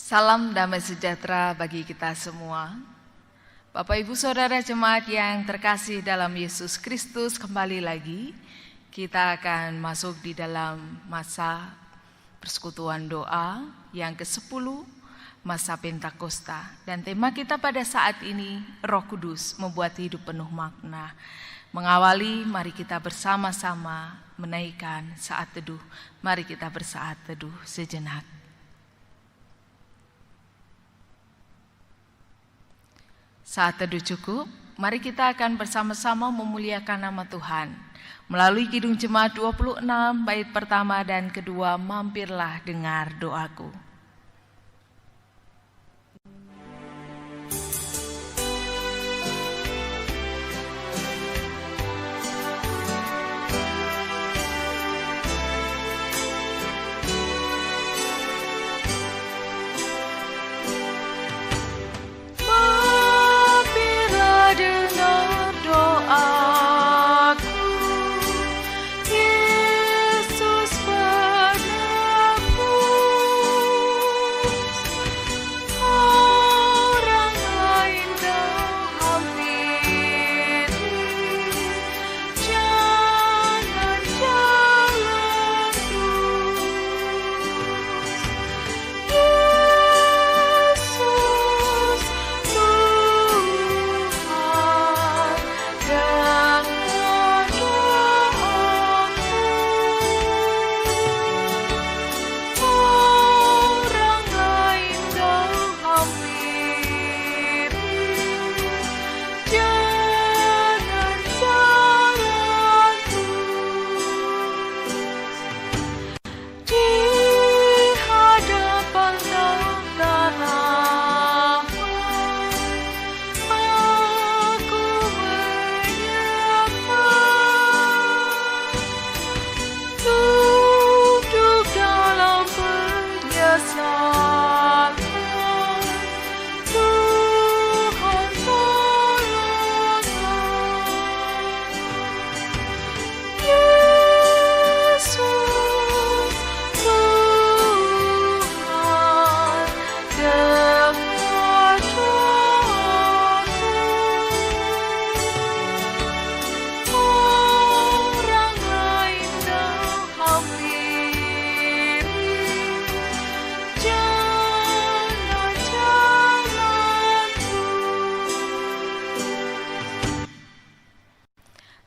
Salam damai sejahtera bagi kita semua. Bapak Ibu Saudara jemaat yang terkasih dalam Yesus Kristus, kembali lagi kita akan masuk di dalam masa persekutuan doa yang ke-10, masa Pentakosta. Dan tema kita pada saat ini, Roh Kudus membuat hidup penuh makna. Mengawali, mari kita bersama-sama menaikkan saat teduh. Mari kita bersaat teduh sejenak. Saat teduh cukup, mari kita akan bersama-sama memuliakan nama Tuhan. Melalui Kidung Jemaat 26, bait pertama dan kedua, mampirlah dengar doaku.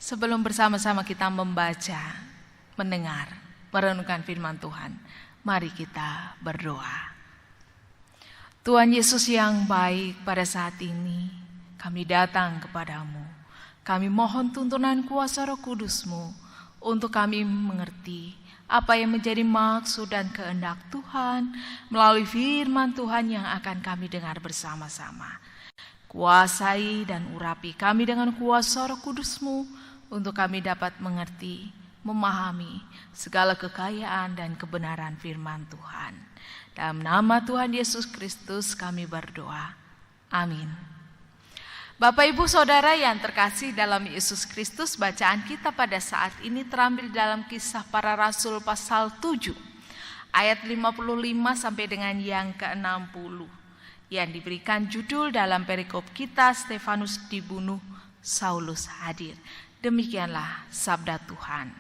Sebelum bersama-sama kita membaca, mendengar, merenungkan firman Tuhan, mari kita berdoa. Tuhan Yesus yang baik, pada saat ini kami datang kepadamu. Kami mohon tuntunan kuasa Roh Kudus-Mu untuk kami mengerti apa yang menjadi maksud dan kehendak Tuhan melalui firman Tuhan yang akan kami dengar bersama-sama. Kuasai dan urapi kami dengan kuasa Roh Kudus-Mu untuk kami dapat mengerti, memahami segala kekayaan dan kebenaran firman Tuhan. Dalam nama Tuhan Yesus Kristus kami berdoa. Amin. Bapak Ibu Saudara yang terkasih dalam Yesus Kristus, bacaan kita pada saat ini terambil dalam Kisah Para Rasul pasal 7, ayat 55 sampai dengan yang ke-60, yang diberikan judul dalam perikop kita, Stefanus dibunuh, Saulus hadir. Demikianlah sabda Tuhan.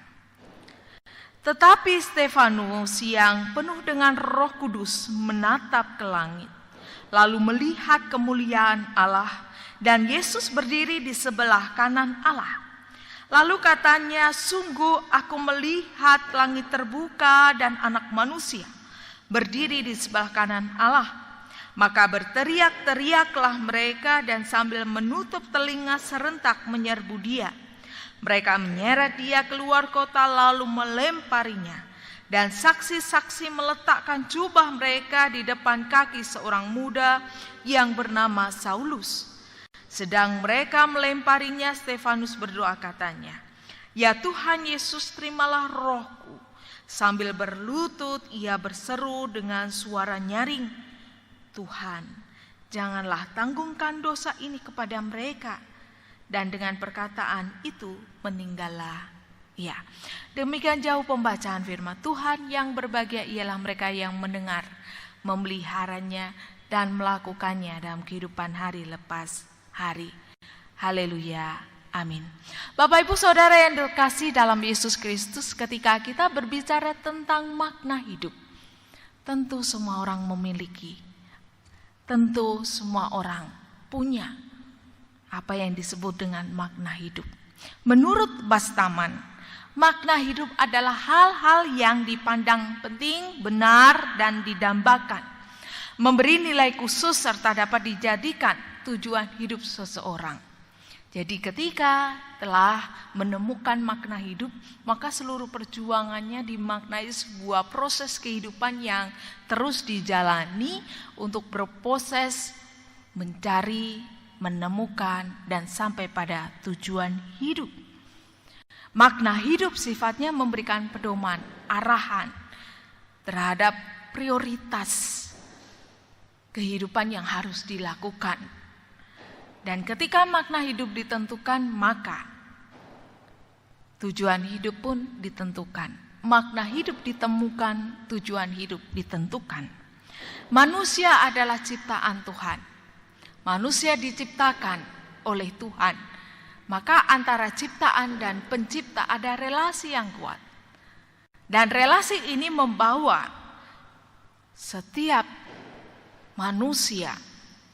Tetapi Stefanus yang penuh dengan Roh Kudus menatap ke langit, lalu melihat kemuliaan Allah dan Yesus berdiri di sebelah kanan Allah. Lalu katanya, sungguh aku melihat langit terbuka dan Anak Manusia berdiri di sebelah kanan Allah. Maka berteriak-teriaklah mereka dan sambil menutup telinga serentak menyerbu dia. Mereka menyeret dia keluar kota lalu melemparinya. Dan saksi-saksi meletakkan jubah mereka di depan kaki seorang muda yang bernama Saulus. Sedang mereka melemparinya, Stefanus berdoa katanya, ya Tuhan Yesus, terimalah rohku. Sambil berlutut ia berseru dengan suara nyaring, Tuhan, janganlah tanggungkan dosa ini kepada mereka. Dan dengan perkataan itu meninggallah ia. Demikian jauh pembacaan firman Tuhan. Yang berbahagia ialah mereka yang mendengar, memeliharanya, dan melakukannya dalam kehidupan hari lepas hari. Haleluya, amin. Bapak Ibu Saudara yang terkasih dalam Yesus Kristus, ketika kita berbicara tentang makna hidup, tentu semua orang memiliki, tentu semua orang punya apa yang disebut dengan makna hidup. Menurut Bastaman, makna hidup adalah hal-hal yang dipandang penting, benar, dan didambakan, memberi nilai khusus serta dapat dijadikan tujuan hidup seseorang. Jadi ketika telah menemukan makna hidup, maka seluruh perjuangannya dimaknai sebuah proses kehidupan yang terus dijalani untuk berproses mencari, menemukan, dan sampai pada tujuan hidup. Makna hidup sifatnya memberikan pedoman, arahan terhadap prioritas kehidupan yang harus dilakukan. Dan ketika makna hidup ditentukan, maka tujuan hidup pun ditentukan. Makna hidup ditemukan, tujuan hidup ditentukan. Manusia adalah ciptaan Tuhan. Manusia diciptakan oleh Tuhan. Maka antara ciptaan dan pencipta ada relasi yang kuat. Dan relasi ini membawa setiap manusia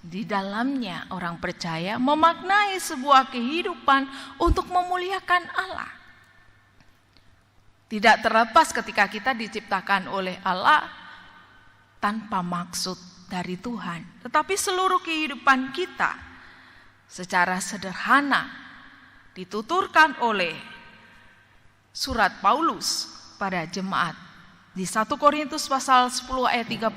di dalamnya, orang percaya memaknai sebuah kehidupan untuk memuliakan Allah. Tidak terlepas ketika kita diciptakan oleh Allah tanpa maksud dari Tuhan. Tetapi seluruh kehidupan kita secara sederhana dituturkan oleh surat Paulus pada jemaat di 1 Korintus pasal 10 ayat 31.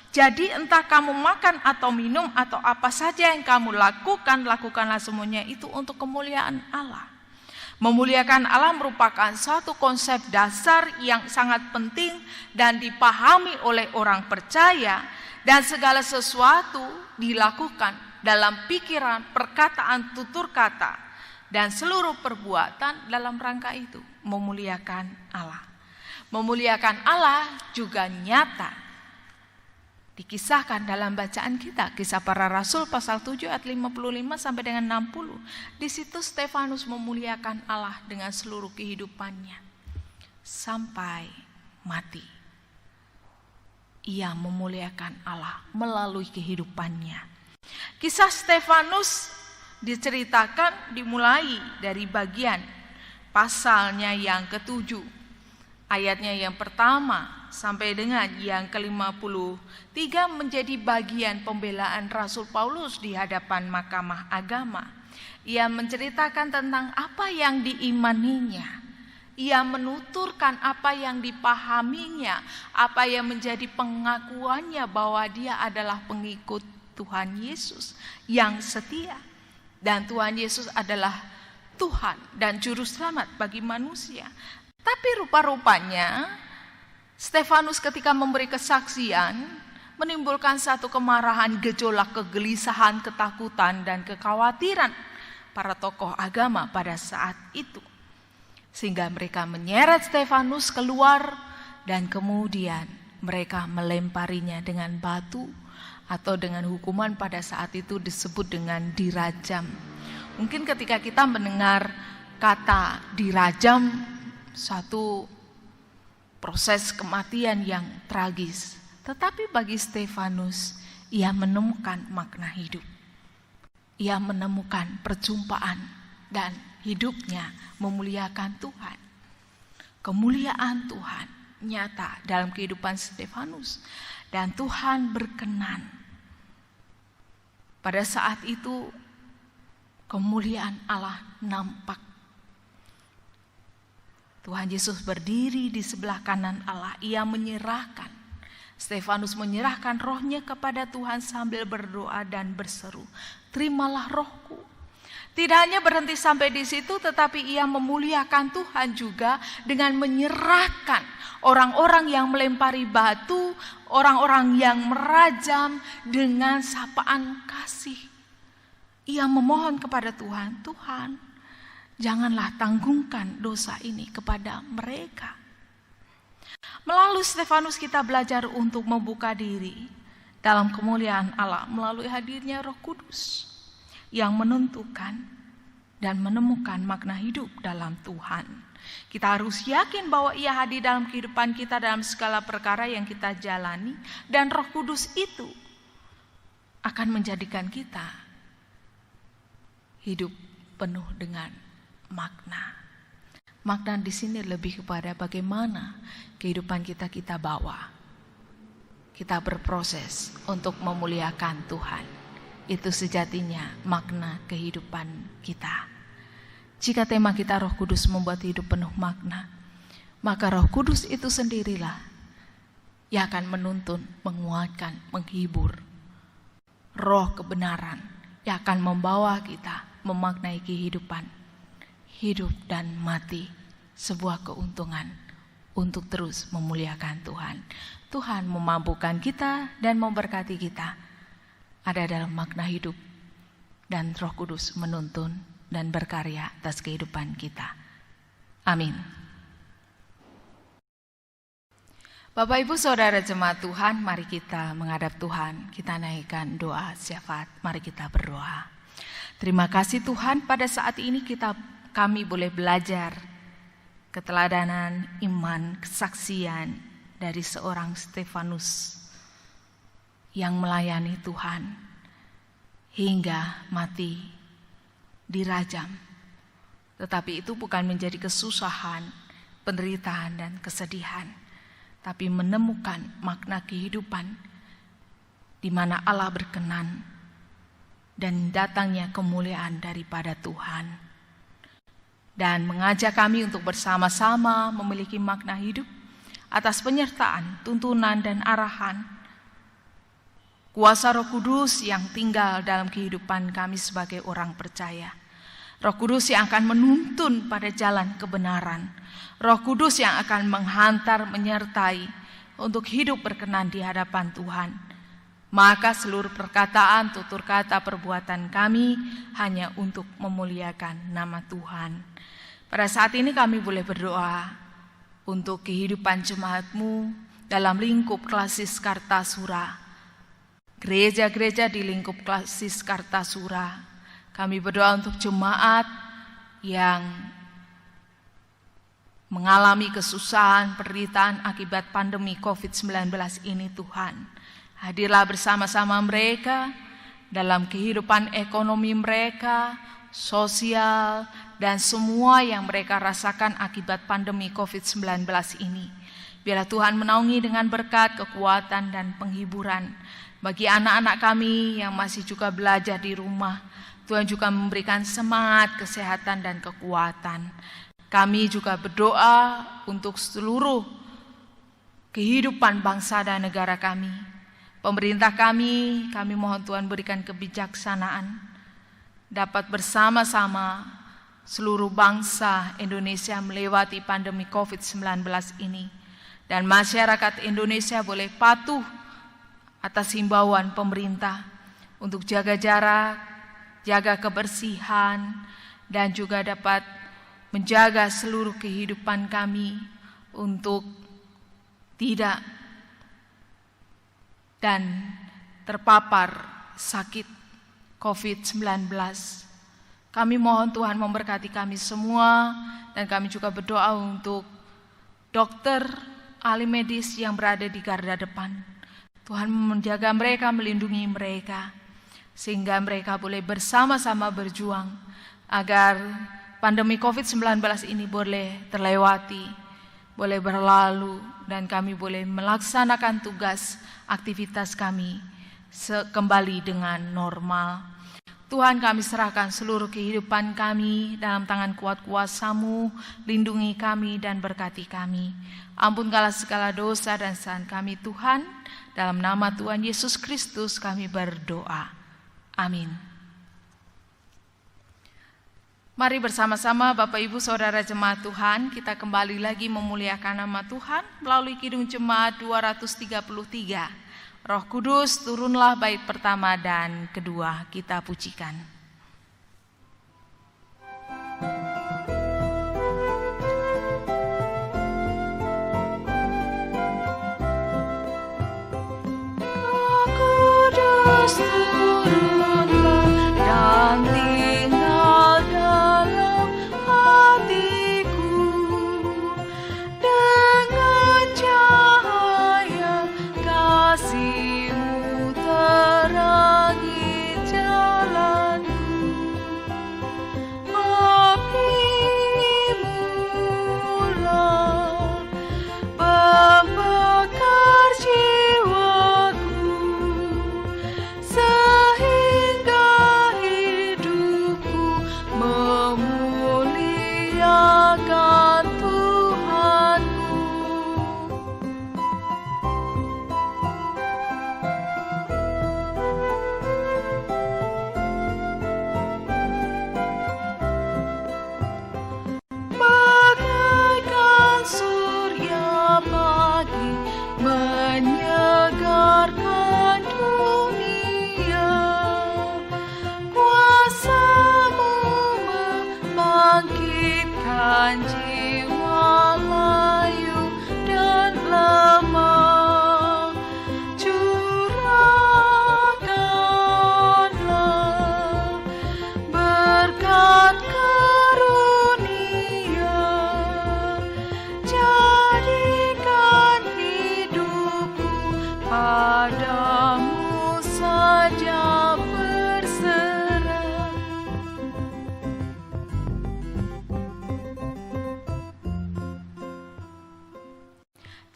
Jadi entah kamu makan atau minum atau apa saja yang kamu lakukan, lakukanlah semuanya itu untuk kemuliaan Allah. Memuliakan Allah merupakan suatu konsep dasar yang sangat penting dan dipahami oleh orang percaya, dan segala sesuatu dilakukan dalam pikiran, perkataan, tutur kata, dan seluruh perbuatan dalam rangka itu memuliakan Allah. Memuliakan Allah juga nyata dikisahkan dalam bacaan kita, Kisah Para Rasul pasal 7 ayat 55 sampai dengan 60. Di situ Stefanus memuliakan Allah dengan seluruh kehidupannya sampai mati. Ia memuliakan Allah melalui kehidupannya. Kisah Stefanus diceritakan dimulai dari bagian pasalnya yang ke-7, ayatnya yang pertama sampai dengan yang ke-53 menjadi bagian pembelaan Rasul Paulus di hadapan Mahkamah Agama. Ia menceritakan tentang apa yang diimaninya. Ia menuturkan apa yang dipahaminya, apa yang menjadi pengakuannya bahwa dia adalah pengikut Tuhan Yesus yang setia. Dan Tuhan Yesus adalah Tuhan dan Juru Selamat bagi manusia. Tapi rupa-rupanya Stefanus ketika memberi kesaksian menimbulkan satu kemarahan, gejolak, kegelisahan, ketakutan, dan kekhawatiran para tokoh agama pada saat itu. Sehingga mereka menyeret Stefanus keluar dan kemudian mereka melemparinya dengan batu atau dengan hukuman pada saat itu disebut dengan dirajam. Mungkin ketika kita mendengar kata dirajam, satu proses kematian yang tragis. Tetapi bagi Stefanus, ia menemukan makna hidup. Ia menemukan perjumpaan dan hidupnya memuliakan Tuhan. Kemuliaan Tuhan nyata dalam kehidupan Stefanus. Dan Tuhan berkenan. Pada saat itu kemuliaan Allah nampak. Tuhan Yesus berdiri di sebelah kanan Allah. Ia menyerahkan. Stefanus menyerahkan rohnya kepada Tuhan sambil berdoa dan berseru, "Terimalah rohku." Tidak hanya berhenti sampai di situ, tetapi ia memuliakan Tuhan juga dengan menyerahkan orang-orang yang melempari batu, orang-orang yang merajam dengan sapaan kasih. Ia memohon kepada Tuhan, "Tuhan, janganlah tanggungkan dosa ini kepada mereka." Melalui Stefanus kita belajar untuk membuka diri dalam kemuliaan Allah melalui hadirnya Roh Kudus yang menentukan dan menemukan makna hidup dalam Tuhan. Kita harus yakin bahwa Ia hadir dalam kehidupan kita dalam segala perkara yang kita jalani, dan Roh Kudus itu akan menjadikan kita hidup penuh dengan makna. Makna di sini lebih kepada bagaimana kehidupan kita bawa. Kita berproses untuk memuliakan Tuhan. Itu sejatinya makna kehidupan kita. Jika tema kita Roh Kudus membuat hidup penuh makna, maka Roh Kudus itu sendirilah yang akan menuntun, menguatkan, menghibur. Roh kebenaran yang akan membawa kita memaknai kehidupan, hidup dan mati, sebuah keuntungan untuk terus memuliakan Tuhan. Tuhan memampukan kita dan memberkati kita ada dalam makna hidup, dan Roh Kudus menuntun dan berkarya atas kehidupan kita. Amin. Bapak Ibu Saudara jemaat Tuhan, mari kita menghadap Tuhan. Kita naikkan doa syafaat. Mari kita berdoa. Terima kasih Tuhan, pada saat ini kami boleh belajar keteladanan, iman, kesaksian dari seorang Stefanus yang melayani Tuhan hingga mati dirajam. Tetapi itu bukan menjadi kesusahan, penderitaan dan kesedihan, tapi menemukan makna kehidupan di mana Allah berkenan dan datangnya kemuliaan daripada Tuhan, dan mengajak kami untuk bersama-sama memiliki makna hidup atas penyertaan, tuntunan dan arahan kuasa Roh Kudus yang tinggal dalam kehidupan kami sebagai orang percaya. Roh Kudus yang akan menuntun pada jalan kebenaran. Roh Kudus yang akan menghantar, menyertai untuk hidup berkenan di hadapan Tuhan. Maka seluruh perkataan, tutur kata, perbuatan kami hanya untuk memuliakan nama Tuhan. Pada saat ini kami boleh berdoa untuk kehidupan jemaat-Mu dalam lingkup Klasis Kartasura. Gereja-gereja di lingkup Klasis Kartasura, kami berdoa untuk jemaat yang mengalami kesusahan, penderitaan akibat pandemi COVID-19 ini. Tuhan, hadirlah bersama-sama mereka dalam kehidupan ekonomi mereka, sosial, dan semua yang mereka rasakan akibat pandemi COVID-19 ini. Biarlah Tuhan menaungi dengan berkat, kekuatan, dan penghiburan. Bagi anak-anak kami yang masih juga belajar di rumah, Tuhan juga memberikan semangat, kesehatan, dan kekuatan. Kami juga berdoa untuk seluruh kehidupan bangsa dan negara kami. Pemerintah kami mohon Tuhan berikan kebijaksanaan, dapat bersama-sama seluruh bangsa Indonesia melewati pandemi COVID-19 ini. Dan masyarakat Indonesia boleh patuh atas himbauan pemerintah untuk jaga jarak, jaga kebersihan, dan juga dapat menjaga seluruh kehidupan kami untuk tidak dan terpapar sakit COVID-19. Kami mohon Tuhan memberkati kami semua, dan kami juga berdoa untuk dokter, ahli medis yang berada di garda depan. Tuhan menjaga mereka, melindungi mereka, sehingga mereka boleh bersama-sama berjuang agar pandemi COVID-19 ini boleh terlewati, boleh berlalu, dan kami boleh melaksanakan tugas aktivitas kami kembali dengan normal. Tuhan, kami serahkan seluruh kehidupan kami dalam tangan kuat kuasa-Mu, lindungi kami dan berkati kami. Ampunkanlah segala dosa dan kesalahan kami Tuhan, dalam nama Tuhan Yesus Kristus kami berdoa. Amin. Mari bersama-sama Bapak Ibu Saudara jemaat Tuhan, kita kembali lagi memuliakan nama Tuhan melalui Kidung Jemaat 233. Roh Kudus turunlah, bait pertama dan kedua kita pujikan. Bukan jiwa layu dan lemah, curahkanlah berkat karunia, jadikan hidupku padamu saja berserah.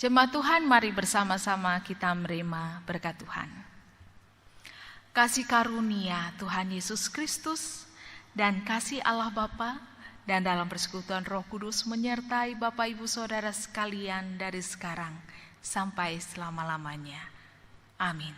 Jemaat Tuhan, mari bersama-sama kita menerima berkat Tuhan. Kasih karunia Tuhan Yesus Kristus dan kasih Allah Bapa dan dalam persekutuan Roh Kudus menyertai Bapak Ibu Saudara sekalian dari sekarang sampai selama-lamanya. Amin.